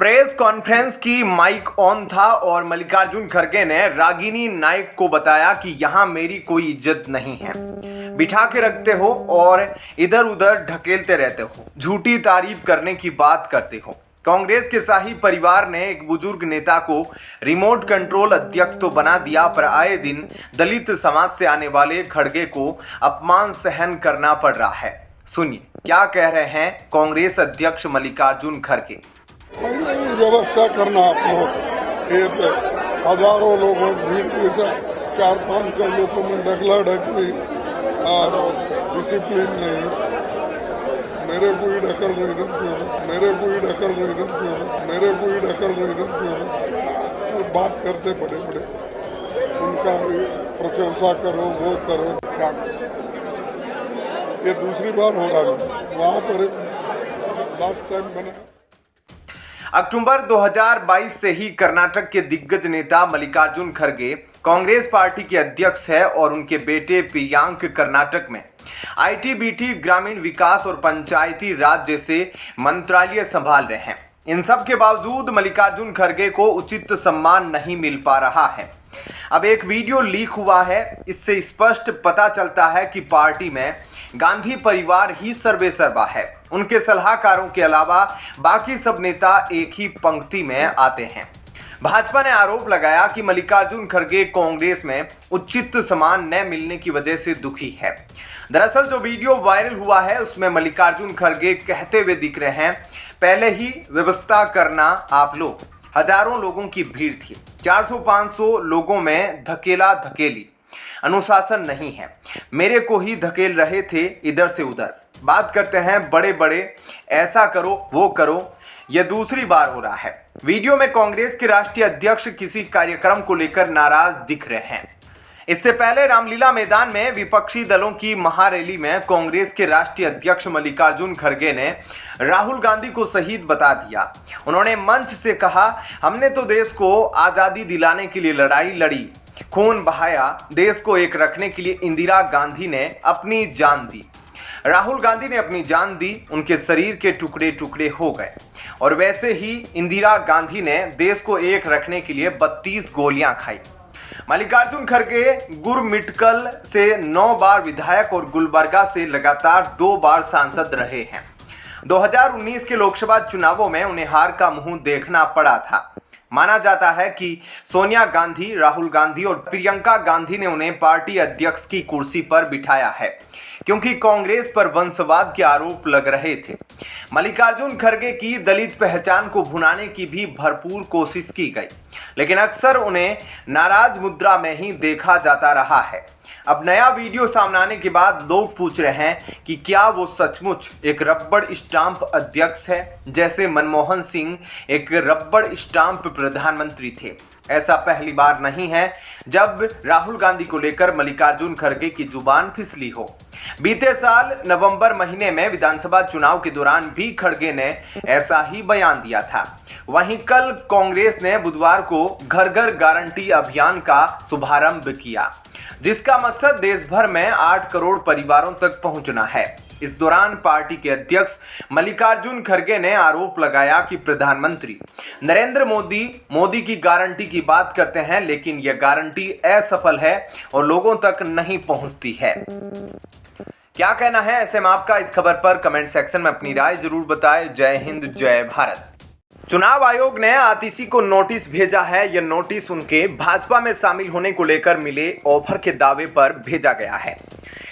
Press conference की mic on था और मल्लिकार्जुन खड़गे ने रागिनी नायक को बताया कि यहां मेरी कोई इज्जत नहीं है। बिठा के रखते हो और इधर उधर ढकेलते रहते हो, झूठी तारीफ करने की बात करते हो। कांग्रेस के शाही परिवार ने एक बुजुर्ग नेता को रिमोट कंट्रोल अध्यक्ष तो बना दिया, पर आए दिन दलित समाज से आने वाले खड़गे को अपमान सहन करना पड़ रहा है। सुनिए क्या कह रहे हैं कांग्रेस अध्यक्ष मल्लिकार्जुन खड़गे। पहले ही व्यवस्था करना आप लोग, एक हजारों लोगों भीड़ जैसा 4-5 लोगों में ढकला ढकली और डिसिप्लिन नहीं। मेरे को ही ढकल रहे इधर से हो, मेरे को ही ढकल रहे इधर से हो, मेरे को ही ढकल रहे इधर से हो। तो बात करते बड़े बड़े, उनका प्रशंसा करो, वो करो, क्या करो। ये दूसरी बार हो रहा है। वहाँ पर लास्ट टाइम बना अक्टूबर 2022 से ही कर्नाटक के दिग्गज नेता मल्लिकार्जुन खड़गे कांग्रेस पार्टी के अध्यक्ष है और उनके बेटे प्रियांक कर्नाटक में आईटी-बीटी, ग्रामीण विकास और पंचायती राज जैसे मंत्रालय संभाल रहे हैं। इन सब के बावजूद मल्लिकार्जुन खड़गे को उचित सम्मान नहीं मिल पा रहा है। अब एक वीडियो लीक हुआ है, इससे स्पष्ट पता चलता है कि पार्टी में गांधी परिवार ही सर्वेसर्वा है। उनके सलाहकारों के अलावा बाकी सब नेता एक ही पंक्ति में आते हैं। भाजपा ने आरोप लगाया कि मल्लिकार्जुन खड़गे कांग्रेस में उचित सम्मान न मिलने की वजह से दुखी है। दरअसल जो वीडियो वायरल हुआ है उसमें मल्लिकार्जुन खड़गे कहते हुए दिख रहे हैं, पहले ही व्यवस्था करना आप लोग। हजारों लोगों की भीड़ थी, 400-500 लोगों में धकेला धकेली, अनुशासन नहीं है, मेरे को ही धकेल रहे थे इधर से उधर। बात करते हैं बड़े बड़े, ऐसा करो वो करो, यह दूसरी बार हो रहा है। वीडियो में कांग्रेस के राष्ट्रीय अध्यक्ष किसी कार्यक्रम को लेकर नाराज दिख रहे हैं। इससे पहले रामलीला मैदान में विपक्षी दलों की महारैली में कांग्रेस के राष्ट्रीय अध्यक्ष मल्लिकार्जुन खड़गे ने राहुल गांधी को शहीद बता दिया। उन्होंने मंच से कहा, हमने तो देश को आजादी दिलाने के लिए लड़ाई लड़ी, खून बहाया, देश को एक रखने के लिए इंदिरा गांधी ने अपनी जान दी। राहुल गांधी ने अपनी जान दी, उनके शरीर के टुकड़े टुकड़े हो गए। और वैसे ही इंदिरा गांधी ने देश को एक रखने के लिए 32 गोलियां खाई। मल्लिकार्जुन खड़गे गुरमिटकल से 9 बार विधायक और गुलबर्गा से लगातार 2 बार सांसद रहे हैं। 2019 के लोकसभा चुनावों में उन्हें हार का मुंह देखना पड़ा था। माना जाता है कि सोनिया गांधी, राहुल गांधी और प्रियंका गांधी ने उन्हें पार्टी अध्यक्ष की कुर्सी पर बिठाया है, क्योंकि कांग्रेस पर वंशवाद के आरोप लग रहे थे। मल्लिकार्जुन खड़गे की दलित पहचान को भुनाने की भी भरपूर कोशिश की गई, लेकिन अक्सर उन्हें नाराज मुद्रा में ही देखा जाता रहा है। अब नया वीडियो सामने आने के बाद लोग पूछ रहे हैं कि क्या वो सचमुच एक रबड़ स्टाम्प अध्यक्ष है, जैसे मनमोहन सिंह एक रबड़ स्टाम्प प्रधानमंत्री थे। ऐसा पहली बार नहीं है जब राहुल गांधी को लेकर मल्लिकार्जुन खड़गे की जुबान फिसली हो। बीते साल नवंबर महीने में विधानसभा चुनाव के दौरान भी खड़गे ने ऐसा ही बयान दिया था। वहीं कल कांग्रेस ने बुधवार को घर घर गारंटी अभियान का शुभारंभ किया, जिसका मकसद देश भर में 8 करोड़ परिवारों तक पहुंचना है। इस दौरान पार्टी के अध्यक्ष मल्लिकार्जुन खड़गे ने आरोप लगाया कि प्रधानमंत्री नरेंद्र मोदी की गारंटी की बात करते हैं, लेकिन यह गारंटी असफल है और लोगों तक नहीं पहुंचती है। क्या कहना है ऐसे में आपका? इस खबर पर कमेंट सेक्शन में अपनी राय जरूर बताएं। जय हिंद, जय भारत। चुनाव आयोग ने आतिशी को नोटिस भेजा है। यह नोटिस उनके भाजपा में शामिल होने को लेकर मिले ऑफर के दावे पर भेजा गया है।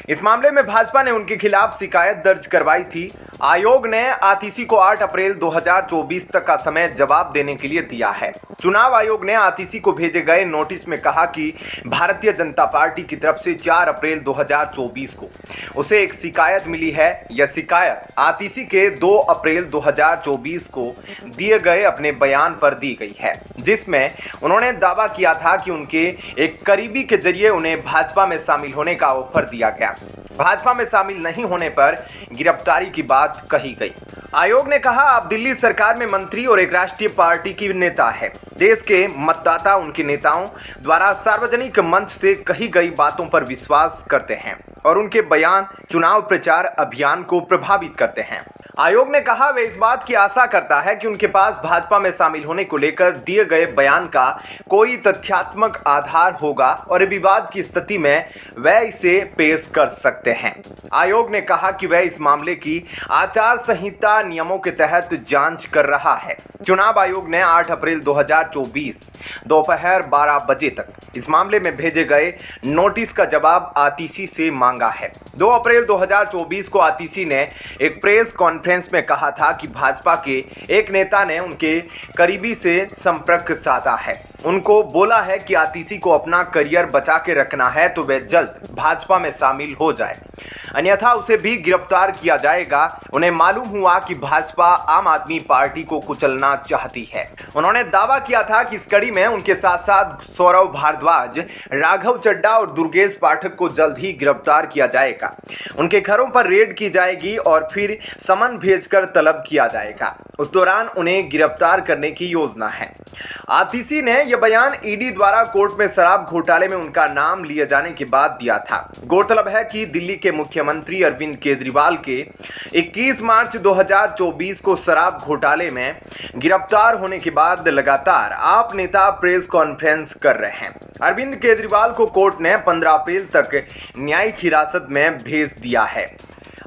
इस मामले में भाजपा ने उनके खिलाफ शिकायत दर्ज करवाई थी। आयोग ने आतिशी को 8 अप्रैल 2024 तक का समय जवाब देने के लिए दिया है। चुनाव आयोग ने आतिशी को भेजे गए नोटिस में कहा कि भारतीय जनता पार्टी की तरफ से 4 अप्रैल 2024 को उसे एक शिकायत मिली है। यह शिकायत आतिशी के 2 अप्रैल 2024 को दिए गए अपने बयान पर दी गई है, जिसमें उन्होंने दावा किया था कि उनके एक करीबी के जरिए उन्हें भाजपा में शामिल होने का ऑफर दिया गया। भाजपा में शामिल नहीं होने पर गिरफ्तारी की बात कही गई। आयोग ने कहा, आप दिल्ली सरकार में मंत्री और एक राष्ट्रीय पार्टी की नेता है। देश के मतदाता उनके नेताओं द्वारा सार्वजनिक मंच से कही गई बातों पर विश्वास करते हैं और उनके बयान चुनाव प्रचार अभियान को प्रभावित करते हैं। आयोग ने कहा वे इस बात की आशा करता है कि उनके पास भाजपा में शामिल होने को लेकर दिए गए बयान का कोई तथ्यात्मक आधार होगा और विवाद की स्थिति में वह इसे पेश कर सकते हैं। आयोग ने कहा कि वह इस मामले की आचार संहिता नियमों के तहत जांच कर रहा है। चुनाव आयोग ने 8 अप्रैल 2024 दोपहर 12 बजे तक इस मामले में भेजे गए नोटिस का जवाब आतिशी से मांगा है। 2 अप्रैल 2024 को आतिशी ने एक प्रेस कॉन्फ्रेंस में कहा था कि भाजपा के एक नेता ने उनके करीबी से संपर्क साधा है। उनको बोला है कि आतिशी को अपना करियर बचा के रखना है तो वे जल्द भाजपा में शामिल हो जाए, अन्यथा उसे भी गिरफ्तार किया जाएगा। उन्हें मालूम हुआ कि भाजपा आम आदमी पार्टी को कुचलना चाहती है। उन्होंने दावा किया था कि इस कड़ी में उनके साथ साथ सौरभ भारद्वाज, राघव चड्डा और दुर्गेश पाठक को जल्द ही गिरफ्तार किया जाएगा। उनके घरों पर रेड की जाएगी और फिर समन भेजकर तलब किया जाएगा। उस दौरान उन्हें गिरफ्तार करने की योजना है। आतिशी ने यह बयान ईडी द्वारा कोर्ट में शराब घोटाले में उनका नाम लिए जाने के बाद दिया था। गौरतलब है कि दिल्ली के मुख्यमंत्री अरविंद केजरीवाल के 21 मार्च 2024 को शराब घोटाले में गिरफ्तार होने के बाद लगातार आप नेता प्रेस कॉन्फ्रेंस कर रहे हैं। अरविंद केजरीवाल को कोर्ट ने 15 अप्रैल तक न्यायिक हिरासत में भेज दिया है।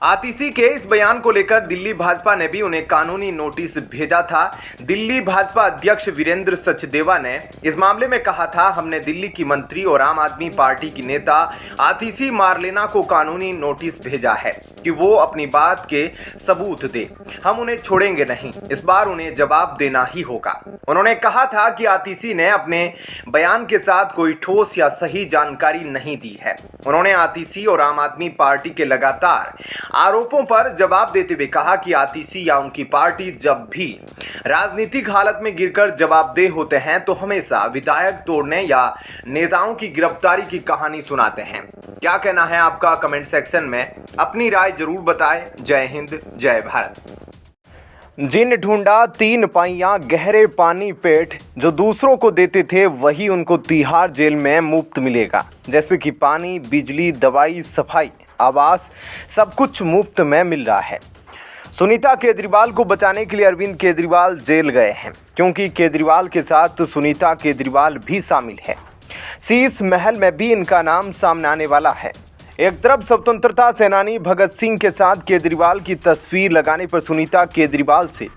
आतिशी के इस बयान को लेकर दिल्ली भाजपा ने भी उन्हें कानूनी नोटिस भेजा था। दिल्ली भाजपा अध्यक्ष वीरेंद्र सचदेवा ने इस मामले में कहा था, हमने दिल्ली की मंत्री और आम आदमी पार्टी की नेता आतिशी मारलेना को कानूनी नोटिस भेजा है कि वो अपनी बात के सबूत दे। हम उन्हें छोड़ेंगे नहीं, इस बार उन्हें जवाब देना ही होगा। उन्होंने कहा था कि आतिशी ने अपने बयान के साथ कोई ठोस या सही जानकारी नहीं दी है। उन्होंने आतिशी और आम आदमी पार्टी के लगातार आरोपों पर जवाब देते हुए कहा कि आतिशी या उनकी पार्टी जब भी राजनीतिक हालत में गिरकर जवाबदेह होते हैं तो हमेशा विधायक तोड़ने या नेताओं की गिरफ्तारी की कहानी सुनाते हैं। क्या कहना है आपका? कमेंट सेक्शन में अपनी राय जरूर बताएं। जय हिंद, जय भारत। जिन ढूंढा 3 पाइयां गहरे पानी पेट, जो दूसरों को देते थे वही उनको तिहाड़ जेल में मुफ्त मिलेगा। जैसे कि पानी, बिजली, दवाई, सफाई, आवास, सब कुछ मुफ्त में मिल रहा है। सुनीता केजरीवाल को बचाने के लिए अरविंद केजरीवाल जेल गए हैं, क्योंकि केजरीवाल के साथ सुनीता केजरीवाल भी शामिल है। शीश महल में भी इनका नाम सामने आने वाला है। एक तरफ स्वतंत्रता सेनानी भगत सिंह के साथ केजरीवाल की तस्वीर लगाने पर सुनीता केजरीवाल से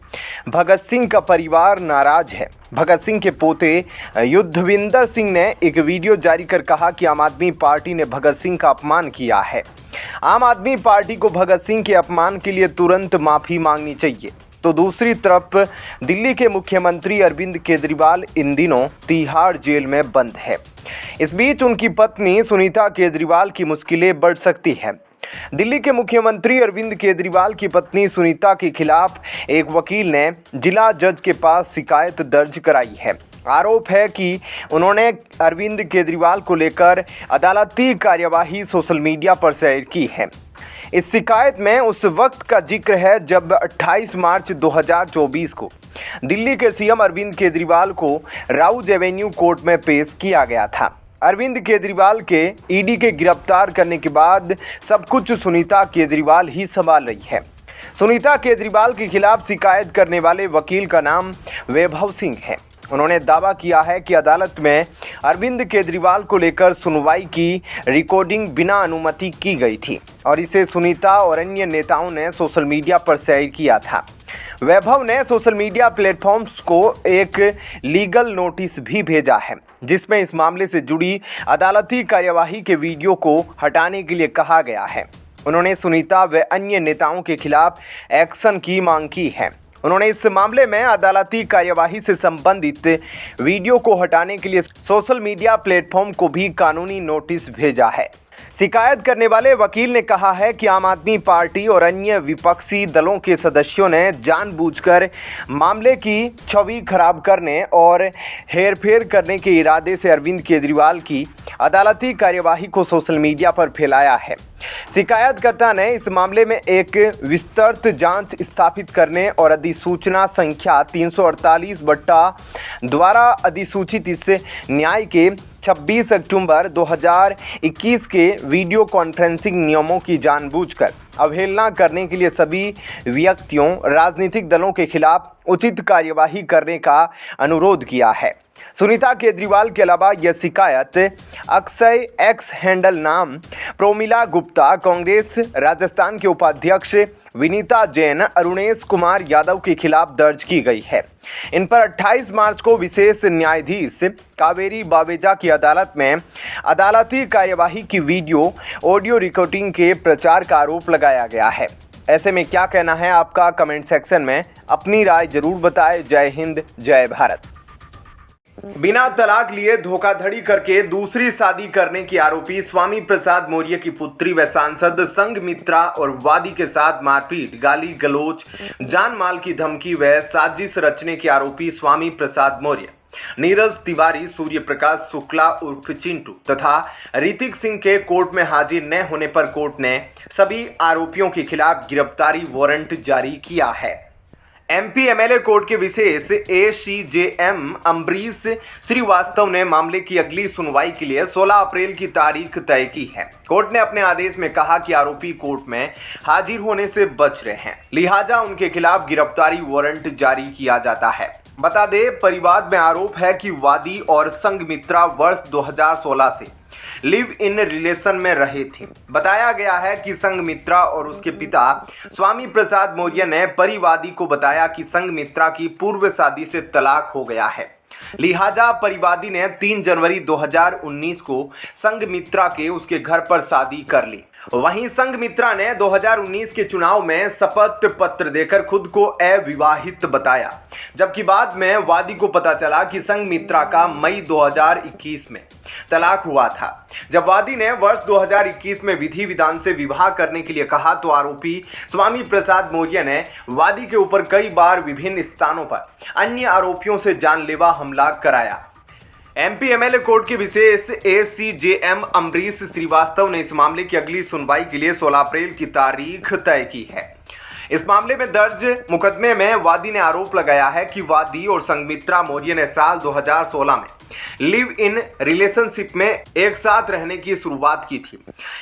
भगत सिंह का परिवार नाराज है। भगत सिंह के पोते युद्धविंदर सिंह ने एक वीडियो जारी कर कहा कि आम आदमी पार्टी ने भगत सिंह का अपमान किया है। आम आदमी पार्टी को भगत सिंह के अपमान के लिए तुरंत माफ़ी मांगनी चाहिए। तो दूसरी तरफ दिल्ली के मुख्यमंत्री अरविंद केजरीवाल इन दिनों तिहाड़ जेल में बंद है। इस बीच उनकी पत्नी सुनीता केजरीवाल की मुश्किलें बढ़ सकती हैं। दिल्ली के मुख्यमंत्री अरविंद केजरीवाल की पत्नी सुनीता के खिलाफ एक वकील ने जिला जज के पास शिकायत दर्ज कराई है। आरोप है कि उन्होंने अरविंद केजरीवाल को लेकर अदालती कार्यवाही सोशल मीडिया पर शेयर की है। इस शिकायत में उस वक्त का जिक्र है जब 28 मार्च 2024 को दिल्ली के सीएम अरविंद केजरीवाल को राउज एवेन्यू कोर्ट में पेश किया गया था। अरविंद केजरीवाल के ईडी के गिरफ्तार करने के बाद सब कुछ सुनीता केजरीवाल ही संभाल रही है। सुनीता केजरीवाल के खिलाफ शिकायत करने वाले वकील का नाम वैभव सिंह है। उन्होंने दावा किया है कि अदालत में अरविंद केजरीवाल को लेकर सुनवाई की रिकॉर्डिंग बिना अनुमति की गई थी और इसे सुनीता और अन्य नेताओं ने सोशल मीडिया पर शेयर किया था। वैभव ने सोशल मीडिया प्लेटफॉर्म्स को एक लीगल नोटिस भी भेजा है, जिसमें इस मामले से जुड़ी अदालती कार्यवाही के वीडियो को हटाने के लिए कहा गया है। उन्होंने सुनीता व अन्य नेताओं के खिलाफ एक्शन की मांग की है। उन्होंने इस मामले में अदालती कार्यवाही से संबंधित वीडियो को हटाने के लिए सोशल मीडिया प्लेटफॉर्म को भी कानूनी नोटिस भेजा है। शिकायत करने वाले वकील ने कहा है कि आम आदमी पार्टी और अन्य विपक्षी दलों के सदस्यों ने जानबूझकर मामले की छवि खराब करने और हेरफेर करने के इरादे से अरविंद केजरीवाल की अदालती कार्यवाही को सोशल मीडिया पर फैलाया है। शिकायतकर्ता ने इस मामले में एक विस्तृत जांच स्थापित करने और अधिसूचना संख्या 348 द्वारा अधिसूचित इस न्याय के 26 अक्टूबर 2021 के वीडियो कॉन्फ्रेंसिंग नियमों की जानबूझकर अवहेलना करने के लिए सभी व्यक्तियों, राजनीतिक दलों के खिलाफ उचित कार्यवाही करने का अनुरोध किया है। सुनीता केजरीवाल के अलावा यह शिकायत अक्षय एक्स हैंडल नाम प्रोमिला गुप्ता, कांग्रेस राजस्थान के उपाध्यक्ष विनीता जैन, अरुणेश कुमार यादव के खिलाफ दर्ज की गई है। इन पर 28 मार्च को विशेष न्यायाधीश कावेरी बावेजा की अदालत में अदालती कार्यवाही की वीडियो ऑडियो रिकॉर्डिंग के प्रचार का आरोप लगाया गया है। ऐसे में क्या कहना है आपका? कमेंट सेक्शन में अपनी राय जरूर बताएं। जय हिंद, जय भारत। बिना तलाक लिए धोखाधड़ी करके दूसरी शादी करने की आरोपी स्वामी प्रसाद मौर्य की पुत्री व सांसद संघमित्रा और वादी के साथ मारपीट, गाली गलौज, जान माल की धमकी व साजिश रचने के आरोपी स्वामी प्रसाद मौर्य, नीरज तिवारी, सूर्य प्रकाश शुक्ला उर्फ चिंटू तथा ऋतिक सिंह के कोर्ट में हाजिर न होने पर कोर्ट ने सभी आरोपियों के खिलाफ गिरफ्तारी वारंट जारी किया है। एमपी एमएलए कोर्ट के विशेष एसीजेएम अम्बरीश श्रीवास्तव ने मामले की अगली सुनवाई के लिए 16 अप्रैल की तारीख तय की है। कोर्ट ने अपने आदेश में कहा कि आरोपी कोर्ट में हाजिर होने से बच रहे हैं, लिहाजा उनके खिलाफ गिरफ्तारी वारंट जारी किया जाता है। बता दें, परिवाद में आरोप है कि वादी और संघमित्रा वर्ष 2016 से लिव इन रिलेशन में रहे थे। बताया गया है कि संघमित्रा और उसके पिता स्वामी प्रसाद मौर्य ने परिवादी को बताया कि संघमित्रा की पूर्व शादी से तलाक हो गया है, लिहाजा परिवादी ने 3 जनवरी 2019 को संघमित्रा के उसके घर पर शादी कर ली। वहीं संघमित्रा ने 2019 के चुनाव में शपथ पत्र देकर खुद को अविवाहित बताया, जबकि बाद में वादी को पता चला कि संघमित्रा का मई 2021 में तलाक हुआ था। जब वादी ने वर्ष 2021 में विधि विधान से विवाह करने के लिए कहा तो आरोपी स्वामी प्रसाद मौर्य ने वादी के ऊपर कई बार विभिन्न स्थानों पर अन्य आरोपियों से जानलेवा हमला कराया। एमपी एमएलए कोर्ट के विशेष एसीजेएम अम्बरीश श्रीवास्तव ने इस मामले की अगली सुनवाई के लिए 16 अप्रैल की तारीख तय की है। इस मामले में दर्ज मुकदमे में वादी ने आरोप लगाया है कि वादी और संघमित्रा मौर्य ने साल 2016 में लिव इन रिलेशनशिप में एक साथ रहने की शुरुआत की थी।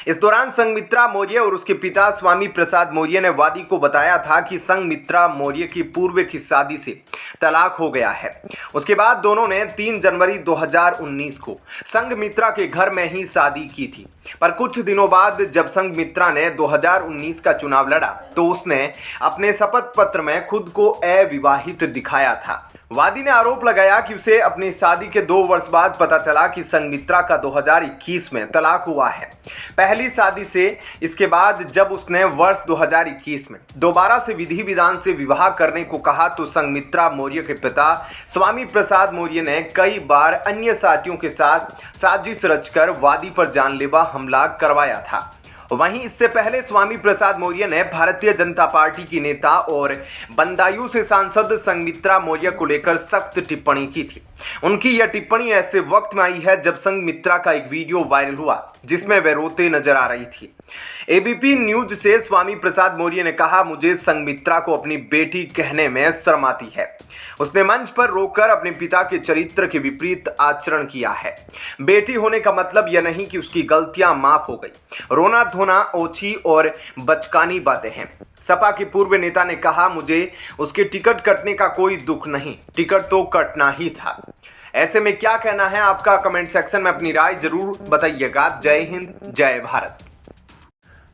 इस दौरान संघमित्रा मौर्य और उसके पिता स्वामी प्रसाद मौर्य ने वादी को बताया था कि संघमित्रा मौर्य की पूर्व की शादी से तलाक हो गया है। उसके बाद दोनों ने 3 जनवरी 2019 को संघमित्रा के घर में ही शादी की थी, पर कुछ दिनों बाद जब संघमित्रा ने 2019 का चुनाव लड़ा तो उसने अपने शपथ पत्र में खुद को अविवाहित दिखाया था। वादी ने आरोप लगाया कि उसे अपनी शादी के 2 वर्ष बाद पता चला कि संघमित्रा का 2021 में तलाक हुआ है, पहली शादी से। इसके बाद जब उसने वर्ष 2021 में दोबारा से विधि विधान से विवाह करने को कहा तो संघमित्रा मौर्य के पिता स्वामी प्रसाद मौर्य ने कई बार अन्य साथियों के साथ साजिश रचकर वादी पर जानलेवा हमला करवाया था। वहीं इससे पहले स्वामी प्रसाद मौर्य ने भारतीय जनता पार्टी की नेता और बदायूं से सांसद संघमित्रा मौर्य को लेकर सख्त टिप्पणी की थी। उनकी यह टिप्पणी ऐसे वक्त में आई है जब संघमित्रा का एक वीडियो वायरल हुआ जिसमें वे रोते नजर आ रही थी। एबीपी न्यूज से स्वामी प्रसाद मौर्य ने कहा, मुझे संघमित्रा को अपनी बेटी कहने में शर्म आती है। उसने मंच पर रोकर अपने पिता के चरित्र के विपरीत आचरण किया है। बेटी होने का मतलब यह नहीं कि उसकी गलतियां माफ हो गई। रोना धोना ओछी और बचकानी बातें हैं। सपा के पूर्व नेता ने कहा, मुझे उसके टिकट कटने का कोई दुख नहीं, टिकट तो कटना ही था। ऐसे में क्या कहना है आपका? कमेंट सेक्शन में अपनी राय जरूर बताइएगा। जय हिंद, जय भारत।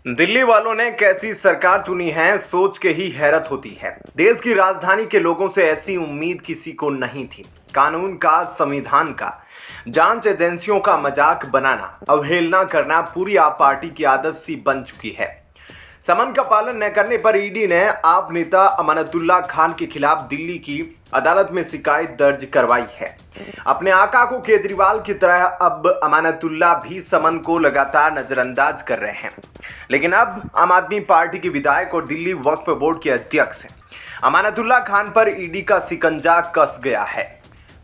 दिल्ली वालों ने कैसी सरकार चुनी है, सोच के ही हैरत होती है। देश की राजधानी के लोगों से ऐसी उम्मीद किसी को नहीं थी। कानून का, संविधान का, जांच एजेंसियों का मजाक बनाना, अवहेलना करना पूरी आप पार्टी की आदत सी बन चुकी है। समन का पालन न करने पर ईडी ने आप नेता अमानतुल्ला खान के खिलाफ दिल्ली की अदालत में शिकायत दर्ज करवाई है। अपने आका को केजरीवाल की तरह अब अमानतुल्ला भी समन को लगातार नजरअंदाज कर रहे हैं, लेकिन अब आम आदमी पार्टी के विधायक और दिल्ली वक्फ बोर्ड के अध्यक्ष अमानतुल्ला खान पर ईडी का शिकंजा कस गया है।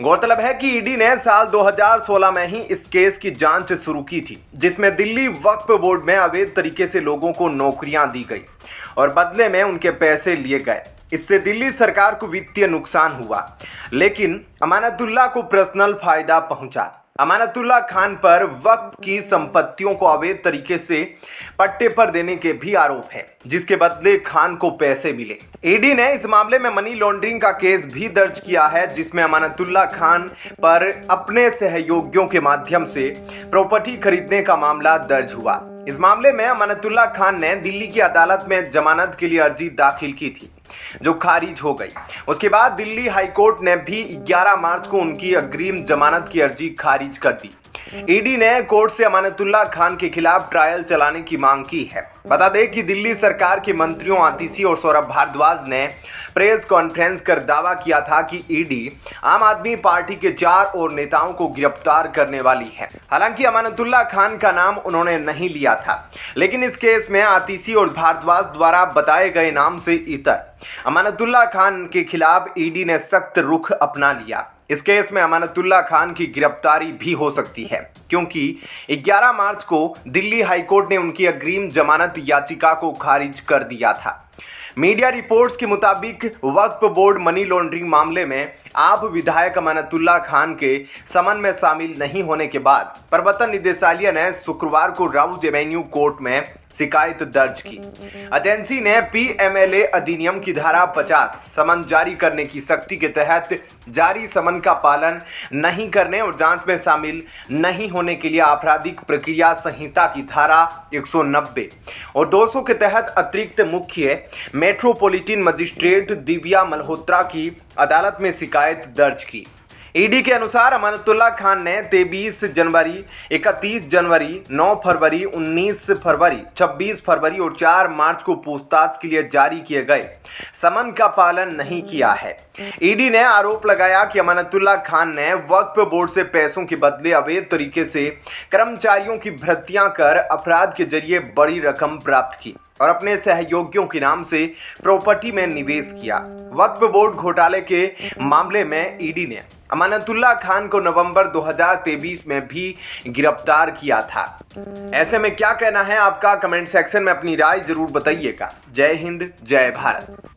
गौरतलब है कि ईडी ने साल 2016 में ही इस केस की जांच शुरू की थी, जिसमें दिल्ली वक्फ बोर्ड में अवैध तरीके से लोगों को नौकरियां दी गई और बदले में उनके पैसे लिए गए। इससे दिल्ली सरकार को वित्तीय नुकसान हुआ, लेकिन अमानतुल्ला को पर्सनल फायदा पहुंचा। अमानतुल्लाह खान पर वक्फ की संपत्तियों को अवैध तरीके से पट्टे पर देने के भी आरोप है, जिसके बदले खान को पैसे मिले। ईडी ने इस मामले में मनी लॉन्ड्रिंग का केस भी दर्ज किया है, जिसमें अमानतुल्लाह खान पर अपने सहयोगियों के माध्यम से प्रॉपर्टी खरीदने का मामला दर्ज हुआ। इस मामले में अमानतुल्लाह खान ने दिल्ली की अदालत में जमानत के लिए अर्जी दाखिल की थी, जो खारिज हो गई। उसके बाद दिल्ली हाईकोर्ट ने भी 11 मार्च को उनकी अग्रिम जमानत की अर्जी खारिज कर दी। ईडी ने कोर्ट से अमानतुल्लाह खान के खिलाफ ट्रायल चलाने की मांग की है। बता दें कि दिल्ली सरकार के मंत्रियों आतिशी और सौरभ भारद्वाज ने प्रेस कॉन्फ्रेंस कर दावा किया था कि ईडी आम आदमी पार्टी के 4 और नेताओं को गिरफ्तार करने वाली है। हालांकि अमानतुल्लाह खान का नाम उन्होंने नहीं लिया था, लेकिन इस केस में आतिशी और भारद्वाज द्वारा बताए गए नाम से इतर अमानतुल्लाह खान के खिलाफ ईडी ने सख्त रुख अपना लिया। इस केस में अमानतुल्लाह खान की गिरफ्तारी भी हो सकती है, क्योंकि 11 मार्च को दिल्ली हाईकोर्ट ने उनकी अग्रिम जमानत याचिका को खारिज कर दिया था। मीडिया रिपोर्ट्स के मुताबिक वक्फ बोर्ड मनी लॉन्ड्रिंग मामले में आप विधायक अमानतुल्लाह खान के समन में शामिल नहीं होने के बाद प्रवर्तन निदेशालय ने शुक्रवार को राउज एवेन्यू कोर्ट में शिकायत दर्ज की। एजेंसी ने पीएमएलए अधिनियम की धारा 50 समन जारी करने की सख्ती के तहत जारी समन का पालन नहीं करने और जांच में शामिल नहीं होने के लिए आपराधिक प्रक्रिया संहिता की धारा 190 और 200 के तहत अतिरिक्त मुख्य मेट्रोपॉलिटन मजिस्ट्रेट दिव्या मल्होत्रा की अदालत में शिकायत दर्ज की। ईडी के अनुसार अमानतुल्लाह खान ने 23 जनवरी, 31 जनवरी, 9 फरवरी, 19 फरवरी, 26 फरवरी और 4 मार्च को पूछताछ के लिए जारी किए गए समन का पालन नहीं किया है। ईडी ने आरोप लगाया कि अमानतुल्लाह खान ने वक्फ बोर्ड से पैसों के बदले अवैध तरीके से कर्मचारियों की भर्तियां कर अपराध के जरिए बड़ी रकम प्राप्त की और अपने सहयोगियों के नाम से प्रॉपर्टी में निवेश किया। वक्फ बोर्ड घोटाले के मामले में ईडी ने अमानतुल्लाह खान को नवंबर 2023 में भी गिरफ्तार किया था। ऐसे में क्या कहना है आपका? कमेंट सेक्शन में अपनी राय जरूर बताइएगा। जय हिंद, जय भारत।